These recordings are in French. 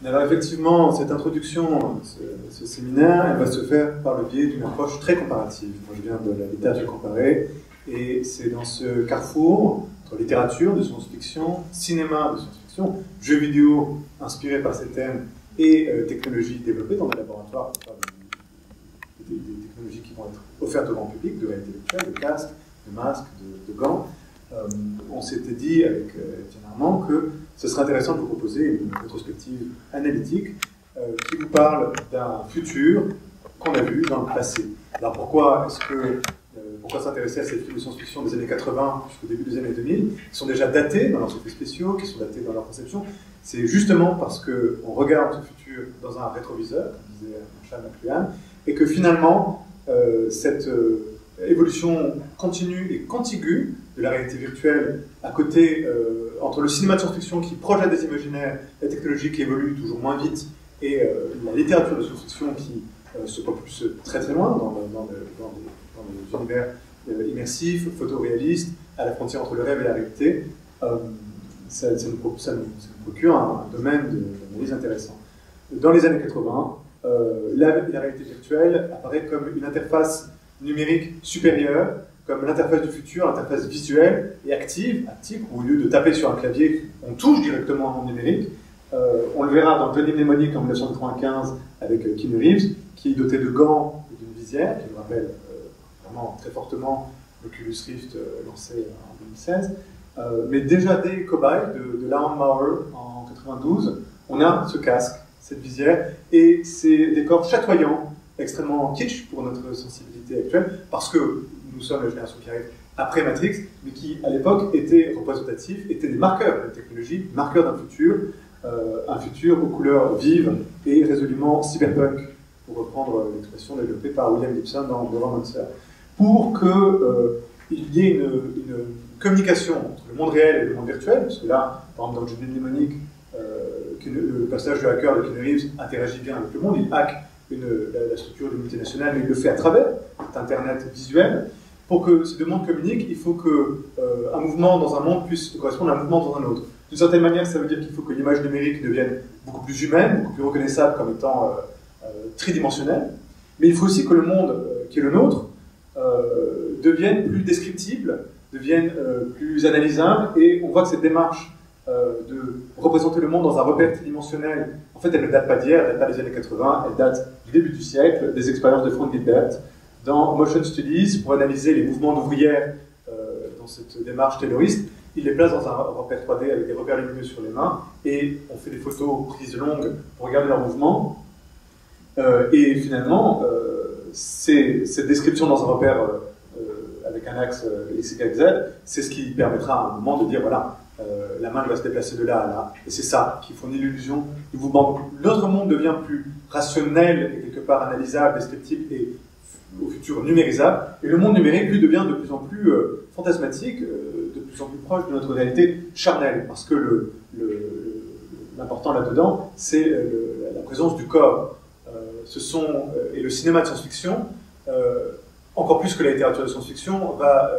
Alors effectivement, cette introduction, ce séminaire, elle va se faire par le biais d'une approche très comparative. Moi je viens de la littérature comparée, et c'est dans ce carrefour entre littérature de science-fiction, cinéma de science-fiction, jeux vidéo inspirés par ces thèmes et technologies développées dans les laboratoires, des technologies qui vont être offertes au grand public, de réalité virtuelle, de casques, de masques, de gants. On s'était dit avec Étienne Armand que ce serait intéressant de vous proposer une rétrospective analytique qui vous parle d'un futur qu'on a vu dans le passé. Alors pourquoi s'intéresser à ces films de science-fiction des années 80 jusqu'au début des années 2000, qui sont déjà datés dans leurs effets spéciaux, qui sont datés dans leur conception? C'est justement parce qu'on regarde ce futur dans un rétroviseur, comme disait Marshall McLuhan, et que finalement, cette évolution continue et contiguë de la réalité virtuelle à côté, entre le cinéma de science-fiction qui projette des imaginaires, la technologie qui évolue toujours moins vite, et la littérature de science-fiction qui se propulse très très loin dans les univers immersifs, photoréalistes, à la frontière entre le rêve et la réalité, ça nous procure un domaine d'analyse intéressant. Dans les années 80, la réalité virtuelle apparaît comme une interface numérique supérieure, comme l'interface du futur, l'interface visuelle et active, où au lieu de taper sur un clavier, on touche directement un monde numérique. On le verra dans Johnny Mnemonic en 1995 avec Keanu Reeves, qui est doté de gants et d'une visière, qui nous rappelle vraiment très fortement l'Oculus Rift lancé en 2016. Mais déjà dès Cobalt de Laurent Maurer en 92, on a ce casque, cette visière, et ces décors chatoyants, extrêmement kitsch pour notre sensibilité actuelle, parce que nous sommes la génération qui arrive après Matrix, mais qui à l'époque étaient représentatifs, étaient des marqueurs de la technologie, marqueurs d'un futur, un futur aux couleurs vives et résolument cyberpunk, pour reprendre l'expression développée par William Gibson dans The Romancer. Pour qu'il y ait une communication entre le monde réel et le monde virtuel, parce que là, par exemple, dans Johnny Mnemonic, le personnage du hacker de Keanu Reeves interagit bien avec le monde, il hack la structure d'une multinationale, mais il le fait à travers cet Internet visuel. Pour que ces deux mondes communiquent, il faut qu'un mouvement dans un monde puisse correspondre à un mouvement dans un autre. D'une certaine manière, ça veut dire qu'il faut que l'image numérique devienne beaucoup plus humaine, beaucoup plus reconnaissable comme étant tridimensionnelle, mais il faut aussi que le monde qui est le nôtre devienne plus descriptible, devienne plus analysable, et on voit que cette démarche de représenter le monde dans un repère tridimensionnel, en fait, elle ne date pas d'hier, elle ne date pas des années 80, elle date du début du siècle, des expériences de Frank Gilbert dans Motion Studies pour analyser les mouvements d'ouvrières dans cette démarche tayloriste. Il les place dans un repère 3D avec des repères lumineux sur les mains, et on fait des photos prises longues pour regarder leurs mouvements. Et finalement, cette description dans un repère avec un axe X, Y, Z, c'est ce qui permettra à un moment de dire, voilà, la main va se déplacer de là à là, et c'est ça qui fournit l'illusion du mouvement. Notre monde devient plus rationnel et quelque part analysable, descriptible et au futur numérisable, et le monde numérique, lui, devient de plus en plus fantasmatique, de plus en plus proche de notre réalité charnelle, parce que l'important là-dedans, c'est la présence du corps. Et le cinéma de science-fiction, encore plus que la littérature de science-fiction, va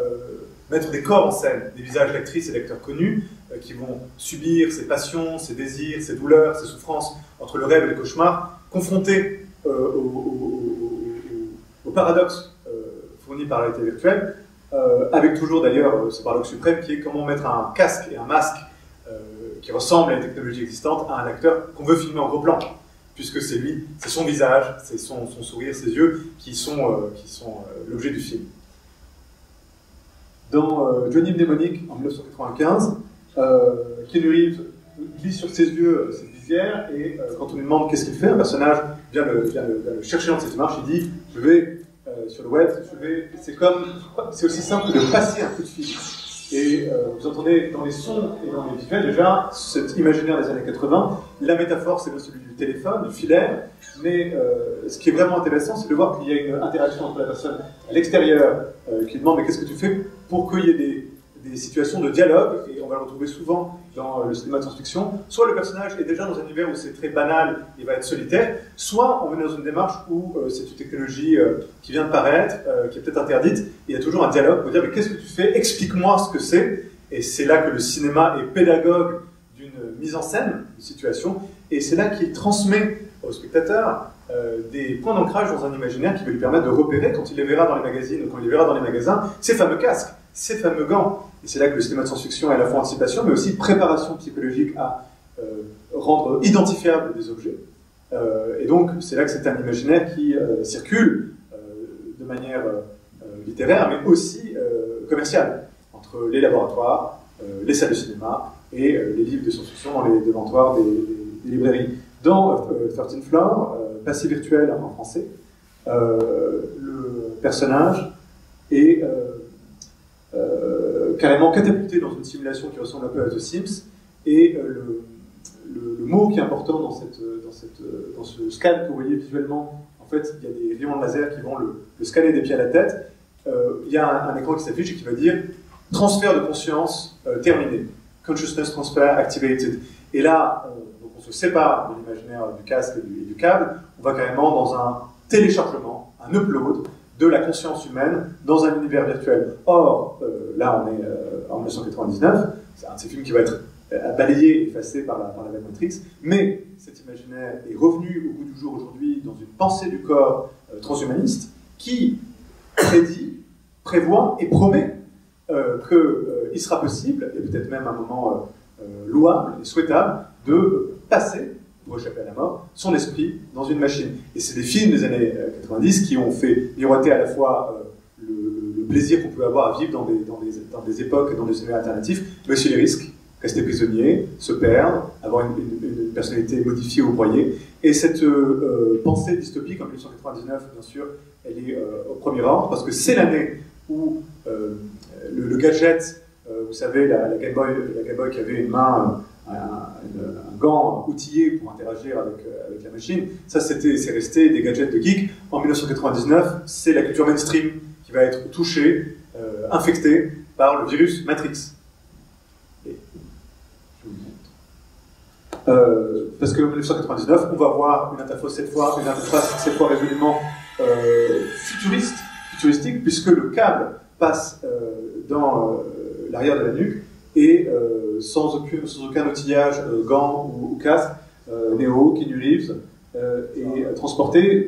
mettre des corps en scène, des visages d'actrices et d'acteurs connus qui vont subir ces passions, ces désirs, ces douleurs, ces souffrances entre le rêve et le cauchemar, confrontés au paradoxe fourni par la réalité virtuelle, avec toujours d'ailleurs ce paradoxe suprême qui est comment mettre un casque et un masque qui ressemblent à une technologie existante à un acteur qu'on veut filmer en gros plan, puisque c'est lui, c'est son visage, c'est son sourire, ses yeux qui sont l'objet du film. Dans Johnny Mnemonic en 1995, Keanu Reeves glisse sur ses yeux cette visière, et quand on lui demande qu'est-ce qu'il fait, un personnage vient le chercher dans cette démarche, il dit je vais sur le web, c'est aussi simple que de passer un coup de fil. Et vous entendez dans les sons et dans les visuels déjà cet imaginaire des années 80. La métaphore, c'est celui du téléphone, du filaire, mais ce qui est vraiment intéressant, c'est de voir qu'il y a une interaction entre la personne à l'extérieur qui demande mais qu'est-ce que tu fais, pour qu'il y ait des situations de dialogue, et on va le retrouver souvent dans le cinéma de science-fiction. Soit le personnage est déjà dans un univers où c'est très banal, il va être solitaire, soit on est dans une démarche où c'est une technologie qui vient de paraître, qui est peut-être interdite, et il y a toujours un dialogue pour dire mais qu'est-ce que tu fais, explique-moi ce que c'est, et c'est là que le cinéma est pédagogue d'une mise en scène de situation, et c'est là qu'il transmet au spectateur des points d'ancrage dans un imaginaire qui va lui permettre de repérer, quand il les verra dans les magazines ou quand il les verra dans les magasins, ces fameux casques, ces fameux gants. Et c'est là que le cinéma de science-fiction est à la fois anticipation, mais aussi préparation psychologique à rendre identifiables des objets. Et donc, c'est là que c'est un imaginaire qui circule de manière littéraire, mais aussi commerciale, entre les laboratoires, les salles de cinéma et les livres de science-fiction dans les devantoirs des librairies. Dans 13th Floor, Passé virtuel en français, le personnage est carrément catapulté dans une simulation qui ressemble un peu à The Sims, et le mot qui est important dans ce scan que vous voyez visuellement, en fait, il y a des rayons de laser qui vont le scanner des pieds à la tête. Il y a un écran qui s'affiche et qui va dire « Transfert de conscience terminé ». Consciousness transfer activated. Et là, on se sépare de l'imaginaire du casque et du câble, on va carrément dans un téléchargement, un upload de la conscience humaine dans un univers virtuel. Or, là on est en 1999, c'est un de ces films qui va être balayé, effacé par la vague Matrix, mais cet imaginaire est revenu au goût du jour aujourd'hui dans une pensée du corps transhumaniste qui prédit, prévoit et promet qu'il sera possible, et peut-être même un moment louable et souhaitable, de passer, pour échapper à la mort, son esprit dans une machine. Et c'est des films des années 90 qui ont fait miroiter à la fois le plaisir qu'on peut avoir à vivre dans des époques et dans des univers alternatifs, mais aussi les risques, rester prisonnier, se perdre, avoir une personnalité modifiée ou broyée. Et cette pensée dystopique en 1999, bien sûr, elle est au premier ordre, parce que c'est l'année où le gadget, vous savez, la Game Boy qui avait une main, un gant outillé pour interagir avec la machine, ça c'est resté des gadgets de geek. En 1999, c'est la culture mainstream qui va être touchée, infectée par le virus Matrix. Et je vous montre. Parce que en 1999, on va voir une interface cette fois résolument futuristique, puisque le câble passe dans l'arrière de la nuque et sans aucun outillage, gants ou casque, Neo, Keanu Reeves, est transporté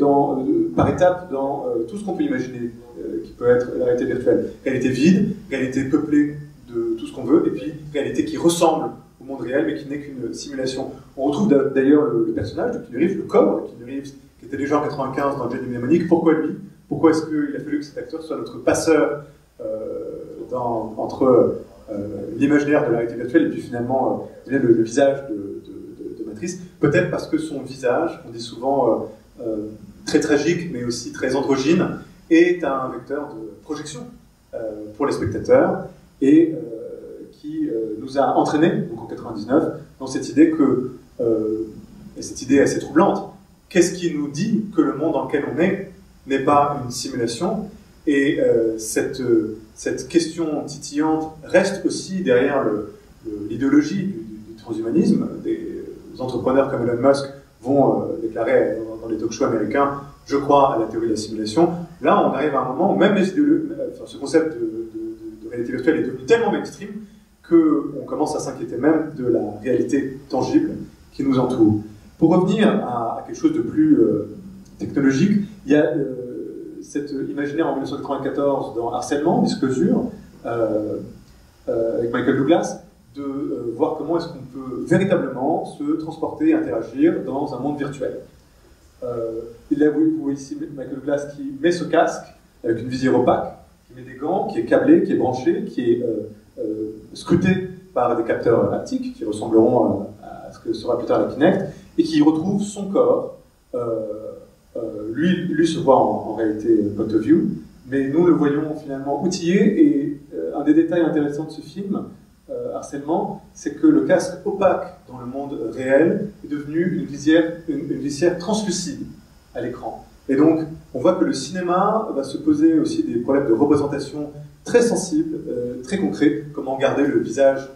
par étapes dans tout ce qu'on peut imaginer qui peut être la réalité virtuelle. Réalité vide, réalité peuplée de tout ce qu'on veut, et puis réalité qui ressemble au monde réel mais qui n'est qu'une simulation. On retrouve d'ailleurs le personnage de Keanu Reeves, le corps de Keanu Reeves, qui était déjà en 1995 dans Johnny Mnemonic. Pourquoi lui? Pourquoi est-ce qu'il a fallu que cet acteur soit notre passeur entre l'imaginaire de la réalité virtuelle et puis finalement le visage de Matrice? Peut-être parce que son visage, on dit souvent très tragique mais aussi très androgyne, est un vecteur de projection pour les spectateurs et qui nous a entraînés, donc en 99, dans cette idée et cette idée assez troublante, qu'est-ce qui nous dit que le monde dans lequel on est n'est pas une simulation? Et cette question titillante reste aussi derrière l'idéologie du transhumanisme. Des entrepreneurs comme Elon Musk vont déclarer dans les talk-shows américains « Je crois à la théorie de la simulation ». Là, on arrive à un moment où même ce concept de réalité virtuelle est devenu tellement mainstream qu'on commence à s'inquiéter même de la réalité tangible qui nous entoure. Pour revenir à quelque chose de plus technologique, il y a cet imaginaire en 1994 dans Harcèlement, Disclosure, avec Michael Douglas, de voir comment est-ce qu'on peut véritablement se transporter et interagir dans un monde virtuel. Là, vous voyez ici Michael Douglas qui met ce casque avec une visière opaque, qui met des gants, qui est câblé, qui est branché, qui est scruté par des capteurs haptiques qui ressembleront à ce que sera plus tard la Kinect, et qui retrouve son corps. Lui se voit en réalité point of view, mais nous le voyons finalement outillé, et un des détails intéressants de ce film, Harcèlement, c'est que le casque opaque dans le monde réel est devenu une visière translucide à l'écran. Et donc, on voit que le cinéma va se poser aussi des problèmes de représentation très sensibles, très concrets, comment garder le visage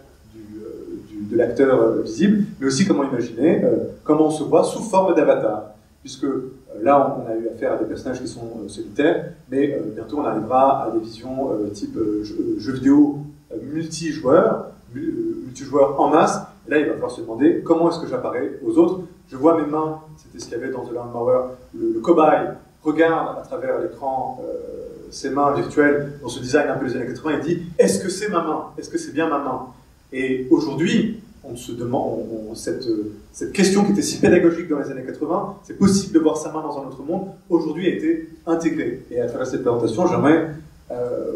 de l'acteur visible, mais aussi comment imaginer, comment on se voit sous forme d'avatar, puisque là, on a eu affaire à des personnages qui sont solitaires, mais bientôt on arrivera à des visions type jeux vidéo multijoueurs en masse, Et là, il va falloir se demander comment est-ce que j'apparais aux autres. Je vois mes mains, c'était ce qu'il y avait dans The Lawnmower, le cobaye regarde à travers l'écran ses mains virtuelles dans ce design un peu des années 80 et dit « Est-ce que c'est ma main? Est-ce que c'est bien ma main ?» Et aujourd'hui, on se demande, cette question qui était si pédagogique dans les années 80, c'est possible de voir sa main dans un autre monde, aujourd'hui a été intégrée. Et à travers cette présentation, j'aimerais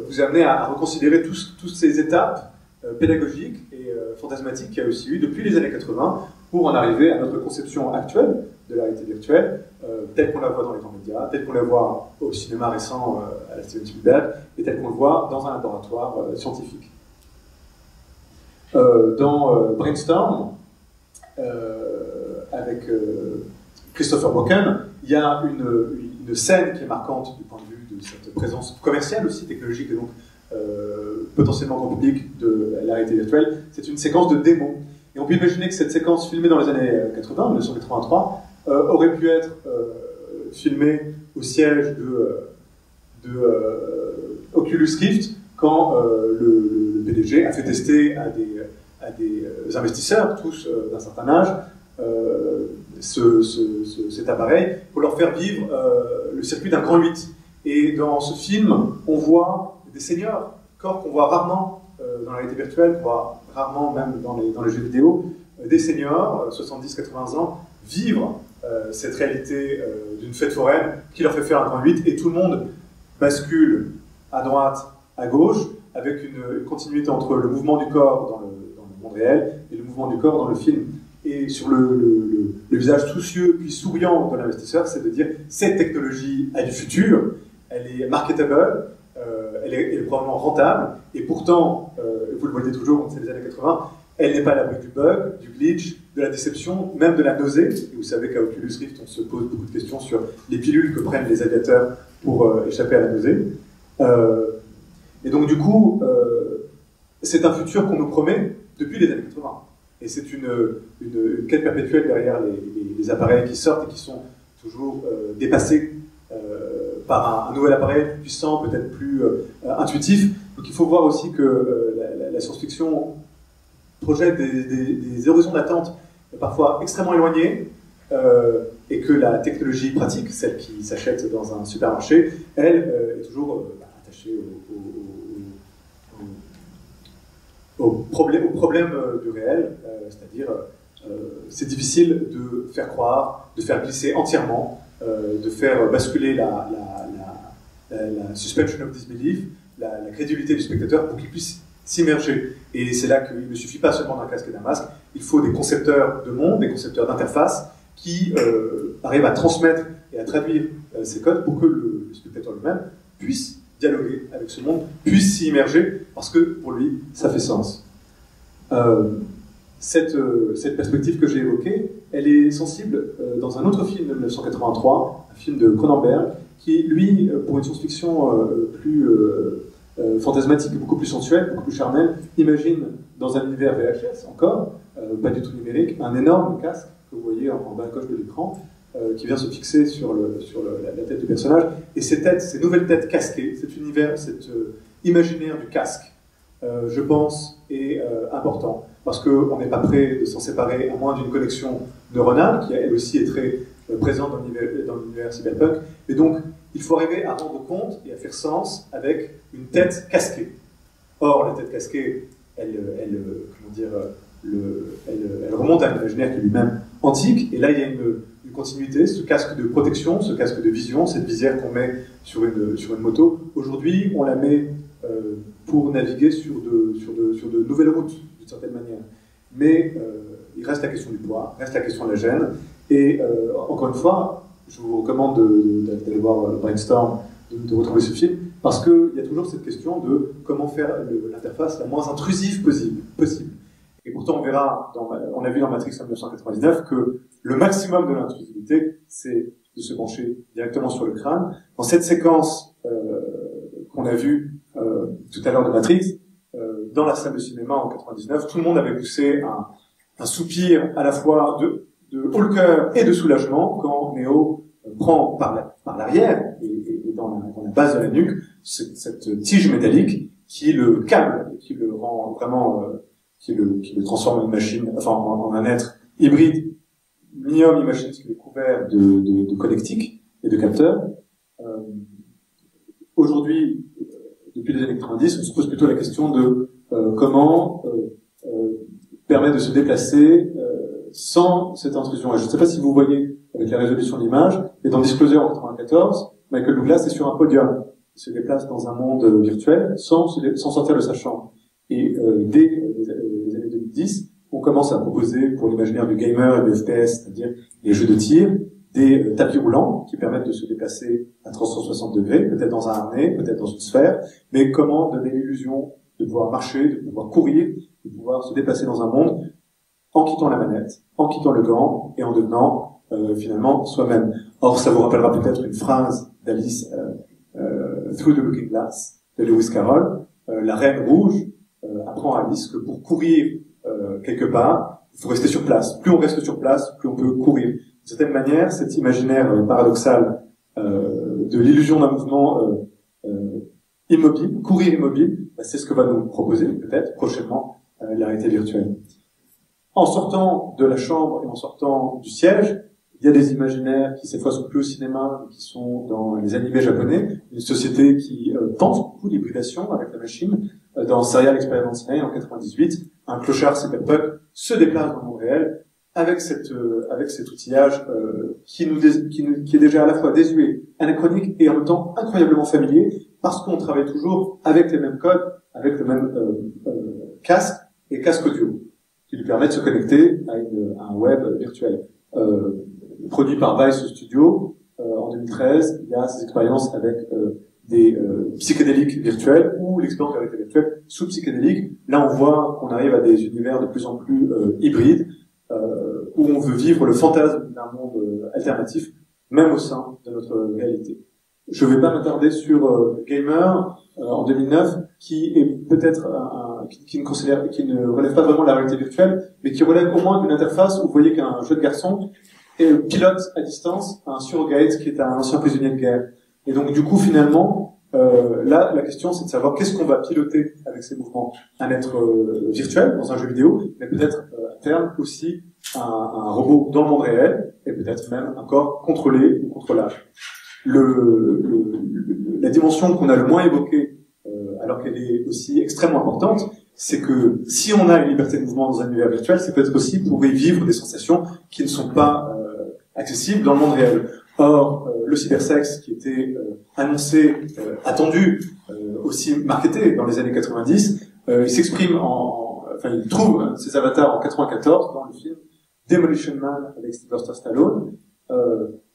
vous amener à reconsidérer toutes ces étapes pédagogiques et fantasmatiques qu'il y a aussi eu depuis les années 80 pour en arriver à notre conception actuelle de la réalité virtuelle, telle qu'on la voit dans les grands médias, telle qu'on la voit au cinéma récent à la Steven Spielberg, et telle qu'on le voit dans un laboratoire scientifique. Dans Brainstorm, avec Christopher Walken, il y a une scène qui est marquante du point de vue de cette présence commerciale aussi, technologique et donc potentiellement grand public de la réalité virtuelle. C'est une séquence de démo. Et on peut imaginer que cette séquence filmée dans les années 80, 1983, aurait pu être filmée au siège de Oculus Rift quand le PDG a fait tester à des investisseurs, tous d'un certain âge, cet appareil pour leur faire vivre le circuit d'un grand 8. Et dans ce film, on voit des seniors, corps qu'on voit rarement dans la réalité virtuelle, qu'on voit rarement même dans les jeux vidéo, des seniors, 70-80 ans, vivre cette réalité d'une fête foraine qui leur fait faire un grand 8 et tout le monde bascule à droite, à gauche, avec une continuité entre le mouvement du corps dans le monde réel et le mouvement du corps dans le film. Et sur le visage soucieux puis souriant de l'investisseur, c'est de dire cette technologie a du futur, elle est marketable, elle est probablement rentable, et pourtant, vous le voyez toujours, c'est les années 80, elle n'est pas à l'abri du bug, du glitch, de la déception, même de la nausée. Et vous savez qu'à Oculus Rift, on se pose beaucoup de questions sur les pilules que prennent les aviateurs pour échapper à la nausée. Et donc du coup, c'est un futur qu'on nous promet depuis les années 80. Et c'est une quête perpétuelle derrière les appareils qui sortent et qui sont toujours dépassés par un nouvel appareil plus puissant, peut-être plus intuitif. Donc il faut voir aussi que la science-fiction projette des horizons d'attente parfois extrêmement éloignés, et que la technologie pratique, celle qui s'achète dans un supermarché, elle est toujours attachée au problème du réel, c'est-à-dire c'est difficile de faire croire, de faire glisser entièrement, de faire basculer la suspension of disbelief, la crédulité du spectateur pour qu'il puisse s'immerger. Et c'est là qu'il ne suffit pas seulement d'un casque et d'un masque, il faut des concepteurs de monde, des concepteurs d'interface qui arrivent à transmettre et à traduire ces codes pour que le spectateur lui-même puisse dialoguer avec ce monde, puisse s'y immerger, parce que pour lui, ça fait sens. Cette perspective que j'ai évoquée, elle est sensible dans un autre film de 1983, un film de Cronenberg, qui, lui, pour une science-fiction plus fantasmatique, beaucoup plus sensuelle, beaucoup plus charnelle, imagine dans un univers VHS encore, pas du tout numérique, un énorme casque que vous voyez en bas à gauche de l'écran, qui vient se fixer sur la tête du personnage. Et ces nouvelles têtes casquées, cet univers, cet imaginaire du casque, je pense, est important. Parce qu'on n'est pas prêt de s'en séparer, à moins d'une connexion neuronale, qui elle aussi est très présente dans l'univers cyberpunk. Et donc, il faut arriver à rendre compte et à faire sens avec une tête casquée. Or, la tête casquée, elle remonte à un imaginaire qui est lui-même antique. Et là, il y a une continuité, ce casque de protection, ce casque de vision, cette visière qu'on met sur une moto. Aujourd'hui, on la met pour naviguer sur de nouvelles routes, d'une certaine manière. Mais il reste la question du poids, reste la question de la gêne. Et encore une fois, je vous recommande d'aller voir Brainstorm, de retrouver ce film, parce qu'il y a toujours cette question de comment faire l'interface la moins intrusive possible. Et pourtant, on verra, on a vu dans Matrix en 1999 que le maximum de l'intrusivité, c'est de se pencher directement sur le crâne. Dans cette séquence qu'on a vue tout à l'heure de Matrix, dans la salle de cinéma en 99, tout le monde avait poussé un soupir à la fois de haut le cœur et de soulagement quand Neo prend par l'arrière et dans la base de la nuque cette tige métallique qui le câble, qui le rend vraiment qui le transforme en une machine, enfin en un être hybride, mi-homme, mi-machine, qui est couvert de connectiques et de capteurs. Aujourd'hui, depuis les années 90, on se pose plutôt la question de comment permettre de se déplacer sans cette intrusion. Et je ne sais pas si vous voyez avec la résolution de l'image, mais dans Disclosure en 94, Michael Douglas est sur un podium. Il se déplace dans un monde virtuel sans sortir de sa chambre. Et dès les années 2010, on commence à proposer pour l'imaginaire du gamer et du FPS, c'est-à-dire les jeux de tir, des tapis roulants qui permettent de se déplacer à 360 degrés, peut-être dans un harnais, peut-être dans une sphère, mais comment donner l'illusion de pouvoir marcher, de pouvoir courir, de pouvoir se déplacer dans un monde en quittant la manette, en quittant le gant et en devenant finalement soi-même. Or, ça vous rappellera peut-être une phrase d'Alice Through the Looking Glass de Lewis Carroll. La reine rouge apprend à Alice que pour courir quelque part, il faut rester sur place. Plus on reste sur place, plus on peut courir. D'une certaine manière, cet imaginaire paradoxal de l'illusion d'un mouvement immobile, courir immobile, c'est ce que va nous proposer peut-être prochainement la réalité virtuelle. En sortant de la chambre et en sortant du siège, il y a des imaginaires qui cette fois sont plus au cinéma, qui sont dans les animés japonais, une société qui pense beaucoup d'hybridation avec la machine. Dans Serial Experiment en 98, un clochard cyberpunk se déplace dans le monde réel avec cet outillage qui est déjà à la fois désuet, anachronique et en même temps incroyablement familier, parce qu'on travaille toujours avec les mêmes codes, avec le même casque et casque audio, qui lui permet de se connecter à un web virtuel. Produit par Vice Studio en 2013, il y a ces expériences avec des psychédéliques virtuels ou l'expérience de la réalité virtuelle sous psychédélique. Là, on voit qu'on arrive à des univers de plus en plus hybrides, où on veut vivre le fantasme d'un monde alternatif, même au sein de notre réalité. Je ne vais pas m'attarder sur Gamer en 2009, qui est peut-être qui ne relève pas vraiment de la réalité virtuelle, mais qui relève au moins d'une interface où vous voyez qu'un jeu de garçon pilote à distance un surrogate qui est un ancien prisonnier de guerre. Et donc du coup finalement, là la question c'est de savoir qu'est-ce qu'on va piloter avec ces mouvements. Un être virtuel dans un jeu vidéo, mais peut-être à terme aussi un robot dans le monde réel, et peut-être même un corps contrôlé ou contrôlable. La dimension qu'on a le moins évoquée, alors qu'elle est aussi extrêmement importante, c'est que si on a une liberté de mouvement dans un univers virtuel, c'est peut-être aussi pour y vivre des sensations qui ne sont pas accessibles dans le monde réel. Or, le cybersex qui était annoncé, attendu, aussi marketé dans les années 90, il s'exprime il trouve ses avatars en 94 dans le film Demolition Man avec Sylvester Stallone.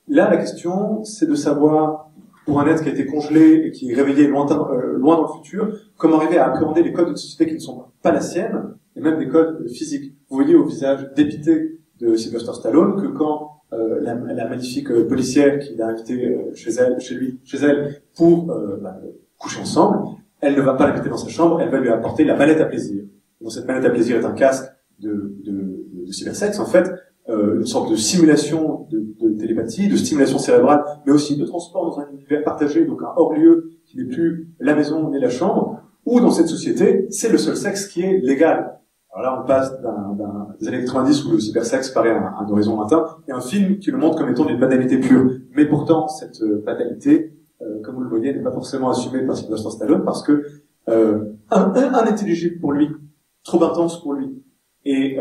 Là, la question, c'est de savoir, pour un être qui a été congelé et qui est réveillé loin dans le futur, comment arriver à appréhender les codes de société qui ne sont pas la sienne, et même des codes physiques. Vous voyez au visage dépité de Sylvester Stallone que quand la magnifique policière qui l'a invité chez elle pour coucher ensemble, elle ne va pas l'inviter dans sa chambre, elle va lui apporter la mallette à plaisir. Donc cette mallette à plaisir est un casque de cybersex, en fait, une sorte de simulation de télépathie, de stimulation cérébrale, mais aussi de transport dans un univers partagé, donc un hors-lieu qui n'est plus la maison ni la chambre, où dans cette société, c'est le seul sexe qui est légal. Alors là, on passe des années 90 où le cybersex paraît un horizon lointain, et un film qui le montre comme étant d'une banalité pure. Mais pourtant, cette banalité, comme vous le voyez, n'est pas forcément assumée par Sylvester Stallone, parce que inintelligible pour lui, trop intense pour lui. Et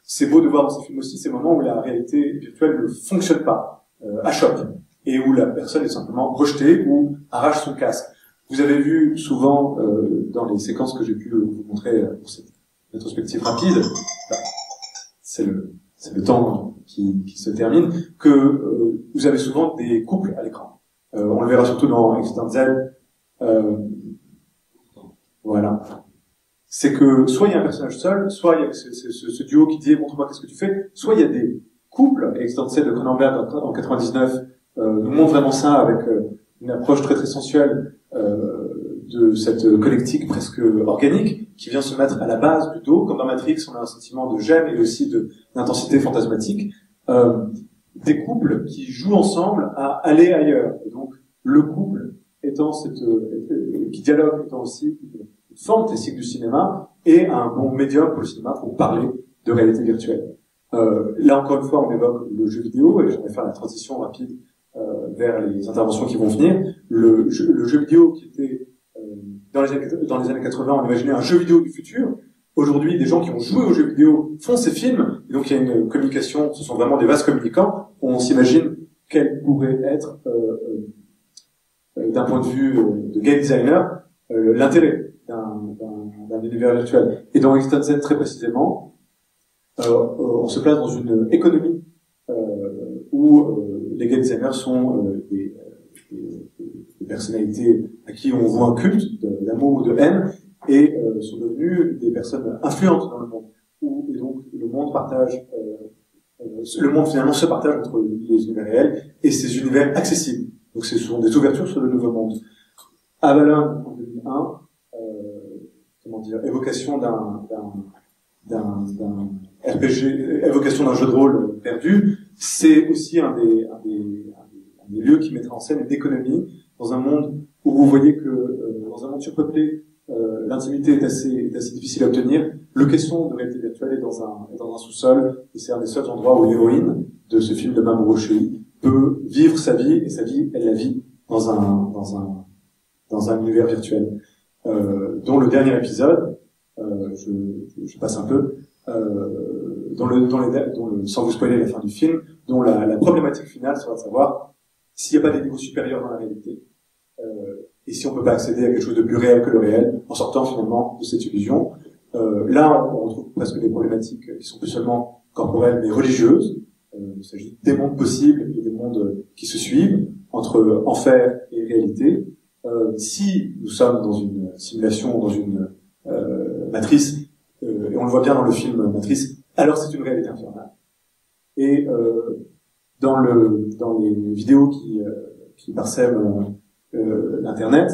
c'est beau de voir dans ces films aussi ces moments où la réalité virtuelle ne fonctionne pas, achoppe, et où la personne est simplement rejetée ou arrache son casque. Vous avez vu souvent dans les séquences que j'ai pu vous montrer pour cette rétrospective rapide, c'est le temps qui se termine, que vous avez souvent des couples à l'écran. On le verra surtout dans Extant Z. Voilà. C'est que soit il y a un personnage seul, soit il y a ce duo qui dit montre-moi qu'est-ce que tu fais, soit il y a des couples. Extant Z de Cronenberg en 99 nous montre vraiment ça avec une approche très très sensuelle de cette connectique presque organique qui vient se mettre à la base du dos, comme dans Matrix, on a un sentiment de gêne et aussi d'intensité fantasmatique. Des couples qui jouent ensemble à aller ailleurs. Et donc, le couple étant qui dialogue étant aussi forme classique du cinéma et un bon médium pour le cinéma pour parler de réalité virtuelle. Là encore une fois, on évoque le jeu vidéo et j'aimerais faire la transition rapide vers les interventions qui vont venir. Le jeu vidéo qui était dans les années 80, on imaginait un jeu vidéo du futur. Aujourd'hui, des gens qui ont joué aux jeux vidéo font ces films, et donc il y a une communication, ce sont vraiment des vases communicants. On s'imagine quel pourrait être, d'un point de vue de game designer, l'intérêt d'un univers virtuel. Et dans Extended, très précisément, on se place dans une économie où les game designers sont des personnalités à qui on voit un culte d'amour ou de haine, et sont devenus des personnes influentes dans le monde. Et donc le monde partage, le monde finalement se partage entre les univers réels et ces univers accessibles. Donc ce sont des ouvertures sur le nouveau monde. Avalon en 2001, comment dire, évocation d'un RPG, évocation d'un jeu de rôle perdu. C'est aussi un des lieux qui mettra en scène une économie dans un monde où vous voyez que dans un monde surpeuplé, l'intimité est assez difficile à obtenir. Le caisson de réalité virtuelle est dans un sous-sol, et c'est un des seuls endroits où l'héroïne de ce film de Mamoru Oshii peut vivre sa vie, et sa vie, elle la vit dans un univers virtuel. Dont le dernier épisode, je passe un peu, sans vous spoiler la fin du film, dont la problématique finale sera de savoir s'il n'y a pas des niveaux supérieurs dans la réalité, et si on peut pas accéder à quelque chose de plus réel que le réel, en sortant finalement de cette illusion. Là, on retrouve presque des problématiques qui sont plus seulement corporelles, mais religieuses. Il s'agit des mondes possibles et des mondes qui se suivent, entre enfer et réalité. Si nous sommes dans une simulation, dans une matrice, et on le voit bien dans le film Matrice, alors c'est une réalité infernale. Et dans les vidéos qui parsèment l'internet,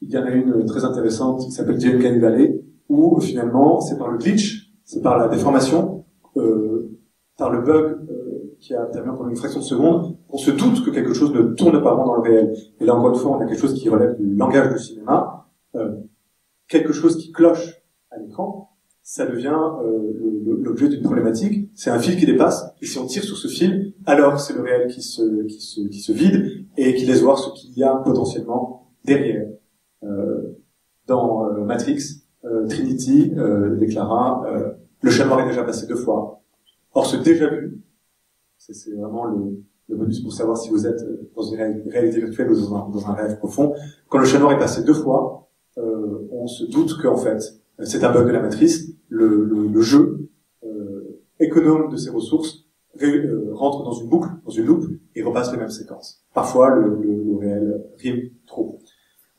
il y en a une très intéressante qui s'appelle The Uncanny Valley, où finalement c'est par le glitch, c'est par la déformation, par le bug qui intervient pendant une fraction de seconde, on se doute que quelque chose ne tourne pas rond dans le réel. Et là encore une fois, on a quelque chose qui relève du langage du cinéma, quelque chose qui cloche à l'écran, ça devient l'objet d'une problématique. C'est un fil qui dépasse, et si on tire sur ce fil, alors c'est le réel qui se vide et qui laisse voir ce qu'il y a potentiellement derrière. Dans Matrix, Trinity déclara le chat noir est déjà passé 2 fois. Or ce déjà vu, c'est vraiment le bonus pour savoir si vous êtes dans une réalité virtuelle ou dans un rêve profond. Quand le chat noir est passé 2 fois, on se doute qu'en fait c'est un bug de la matrice. Le jeu économe de ses ressources rentre dans une boucle, dans une loupe, et repasse les mêmes séquences. Parfois, le réel rime trop.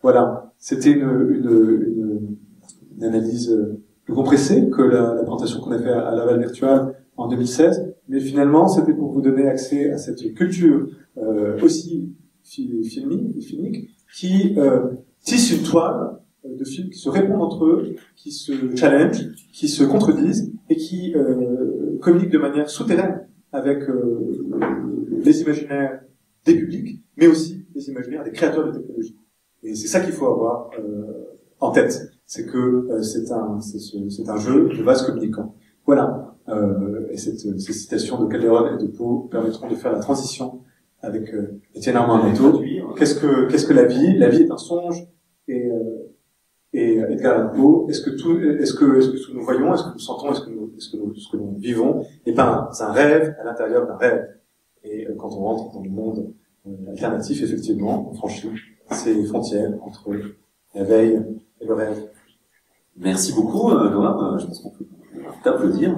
Voilà, c'était une analyse plus compressée que la présentation qu'on a fait à Laval Virtual en 2016, mais finalement, c'était pour vous donner accès à cette culture aussi filmique qui tisse une toile de films qui se répondent entre eux, qui se challengent, qui se contredisent et qui communiquent de manière souterraine avec les imaginaires des publics, mais aussi les imaginaires des créateurs de technologie. Et c'est ça qu'il faut avoir en tête, c'est que c'est un jeu de vases communicants. Voilà. Et ces citations de Calderon et de Poe permettront de faire la transition avec Étienne Armand Neto. Qu'est-ce que la vie? La vie est un songe, et Edgar Allan Poe, est-ce que ce que nous voyons, est-ce que nous sentons, ce que nous vivons n'est pas un rêve à l'intérieur d'un rêve? Et quand on rentre dans le monde alternatif, effectivement, on franchit ces frontières entre la veille et le rêve. Merci beaucoup, Noam. Je pense qu'on peut t'applaudir.